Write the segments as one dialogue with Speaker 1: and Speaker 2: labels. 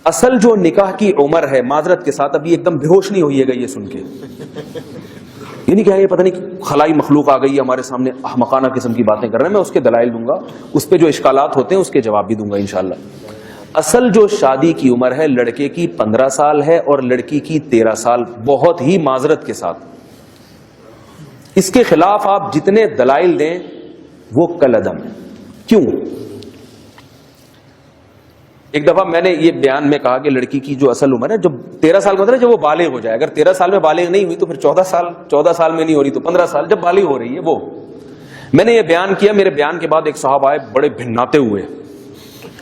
Speaker 1: اصل جو نکاح کی عمر ہے، معذرت کے ساتھ ابھی ایک دم بے ہوش نہیں ہوئیے گا یہ سن کے، یہ نہیں کہ یہ پتہ نہیں خلائی مخلوق آ گئی ہے ہمارے سامنے احمقانہ قسم کی باتیں کر رہے ہیں. میں اس کے دلائل دوں گا، اس پہ جو اشکالات ہوتے ہیں اس کے جواب بھی دوں گا انشاءاللہ. اصل جو شادی کی عمر ہے لڑکے کی 15 سال ہے اور لڑکی کی 13 سال. بہت ہی معذرت کے ساتھ اس کے خلاف آپ جتنے دلائل دیں وہ کالعدم ہے. کیوں؟ ایک دفعہ میں نے یہ بیان میں کہا کہ لڑکی کی جو اصل عمر ہے جب 13 سال کا مطلب جب وہ بالغ ہو جائے. اگر 13 سال میں بالغ نہیں ہوئی تو پھر 14 سال میں نہیں ہو رہی تو 15 سال جب بالغ ہو رہی ہے وہ. میں نے یہ بیان کیا، میرے بیان کے بعد ایک صاحب آئے بڑے بھناتے ہوئے،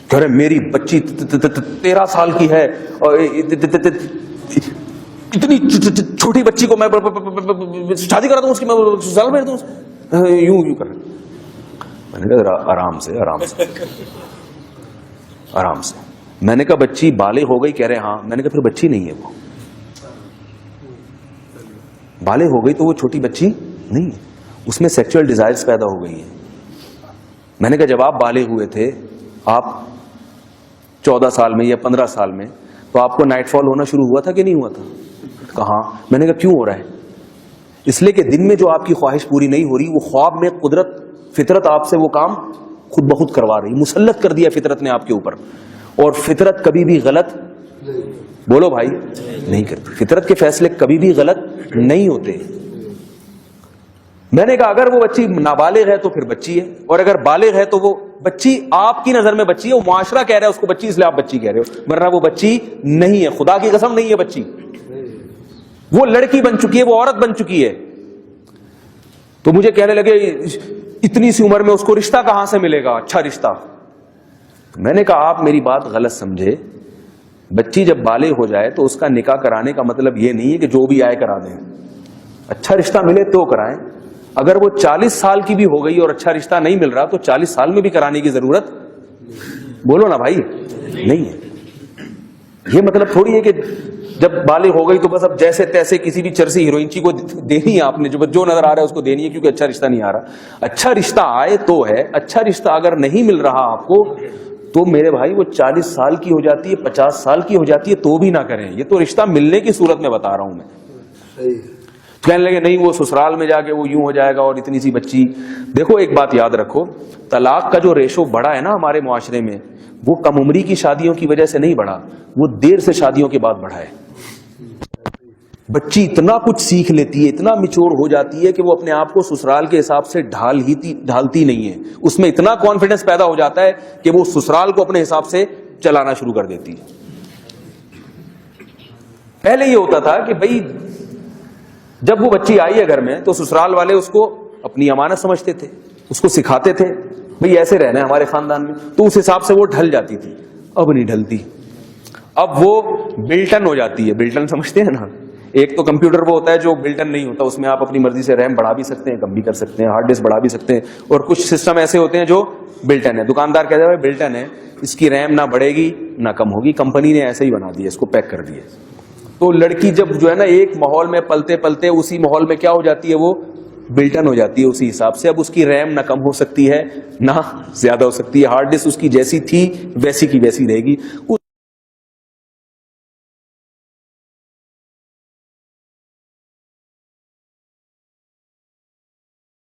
Speaker 1: کہہ رہے میری بچی 13 سال کی ہے اور اتنی چھوٹی بچی کو میں شادی کرا دوں اس کی، میں سال بھیج دوں یوں کر. میں نے کہا آرام سے آرام سے. میں نے کہا بچی بالغ ہو گئی؟ کہہ رہے ہاں. میں نے کہا پھر بچی نہیں ہے، وہ بالغ ہو گئی تو وہ چھوٹی بچی نہیں ہے، اس میں سیکچوئل ڈیزائرز پیدا ہو گئی ہیں. میں نے کہا جب آپ بالغ ہوئے تھے، آپ 14 سال میں یا 15 سال میں، تو آپ کو نائٹ فال ہونا شروع ہوا تھا کہ نہیں ہوا تھا؟ کہاں. میں نے کہا کیوں ہو رہا ہے؟ اس لیے کہ دن میں جو آپ کی خواہش پوری نہیں ہو رہی، وہ خواب میں قدرت فطرت آپ سے وہ کام خود بخود کروا رہی، مسلط کر دیا فطرت نے آپ کے اوپر. اور فطرت کبھی بھی غلط، بولو بھائی، نہیں کرتی. فطرت کے فیصلے کبھی بھی غلط نہیں ہوتے. میں نے کہا اگر وہ بچی نابالغ ہے تو پھر بچی ہے، اور اگر بالغ ہے تو وہ بچی آپ کی نظر میں بچی ہے، وہ معاشرہ کہہ رہا ہے اس کو بچی، اس لیے آپ بچی کہہ رہے ہو، ورنہ وہ بچی نہیں ہے. خدا کی قسم نہیں ہے بچی، وہ لڑکی بن چکی ہے، وہ عورت بن چکی ہے. تو مجھے کہنے لگے اتنی سی عمر میں اس کو رشتہ کہاں سے ملے گا اچھا رشتہ. میں نے کہا آپ میری بات غلط سمجھے. بچی جب بالغ ہو جائے تو اس کا نکاح کرانے کا مطلب یہ نہیں ہے کہ جو بھی آئے کرا دیں. اچھا رشتہ ملے تو کرائیں. اگر وہ 40 سال کی بھی ہو گئی اور اچھا رشتہ نہیں مل رہا تو 40 سال میں بھی کرانے کی ضرورت، بولو نا بھائی، نہیں ہے. یہ مطلب تھوڑی ہے کہ جب بالغ ہو گئی تو بس اب جیسے تیسے کسی بھی چرسی ہیروئنچی کو دینی ہے آپ نے، جو نظر آ رہا ہے اس کو دینی ہے کیونکہ اچھا رشتہ نہیں آ رہا. اچھا رشتہ آئے تو ہے. اچھا رشتہ اگر نہیں مل رہا آپ کو تو میرے بھائی وہ 40 سال کی ہو جاتی ہے، 50 سال کی ہو جاتی ہے تو بھی نہ کریں. یہ تو رشتہ ملنے کی صورت میں بتا رہا ہوں میں. کہنے لگے نہیں وہ سسرال میں جا کے وہ یوں ہو جائے گا اور اتنی سی بچی. دیکھو ایک بات یاد رکھو، طلاق کا جو ریشو بڑھا ہے نا ہمارے معاشرے میں، وہ کم عمری کی شادیوں کی وجہ سے نہیں بڑھا، وہ دیر سے شادیوں کے بعد بڑھا ہے. بچی اتنا کچھ سیکھ لیتی ہے، اتنا میچور ہو جاتی ہے کہ وہ اپنے آپ کو سسرال کے حساب سے ڈھالتی نہیں ہے. اس میں اتنا کانفیڈنس پیدا ہو جاتا ہے کہ وہ سسرال کو اپنے حساب سے چلانا شروع کر دیتی ہے. پہلے یہ ہوتا تھا کہ بھئی جب وہ بچی آئی ہے گھر میں تو سسرال والے اس کو اپنی امانت سمجھتے تھے، اس کو سکھاتے تھے بھئی ایسے رہنا ہے ہمارے خاندان میں، تو اس حساب سے وہ ڈھل جاتی تھی. اب نہیں ڈھلتی، اب وہ بلٹن ہو جاتی ہے. بلٹن سمجھتے ہیں نا؟ ایک تو کمپیوٹر وہ ہوتا ہے جو بلٹن نہیں ہوتا، اس میں آپ اپنی مرضی سے ریم بڑھا بھی سکتے ہیں، کم بھی کر سکتے ہیں، ہارڈ ڈسک بڑھا بھی سکتے ہیں. اور کچھ سسٹم ایسے ہوتے ہیں جو بلٹن ہے. دکاندار کہتا ہے بلٹن ہے، اس کی ریم نہ بڑھے گی نہ کم ہوگی، کمپنی نے ایسے ہی بنا دیا، اس کو پیک کر دیا. تو لڑکی جب جو ہے نا ایک ماحول میں پلتے پلتے اسی ماحول میں کیا ہو جاتی ہے، وہ بلٹن ہو جاتی ہے اسی حساب سے. اب اس کی ریم نہ کم ہو سکتی ہے نہ زیادہ ہو سکتی ہے، ہارڈ ڈسک اس کی جیسی تھی ویسی کی ویسی رہے گی.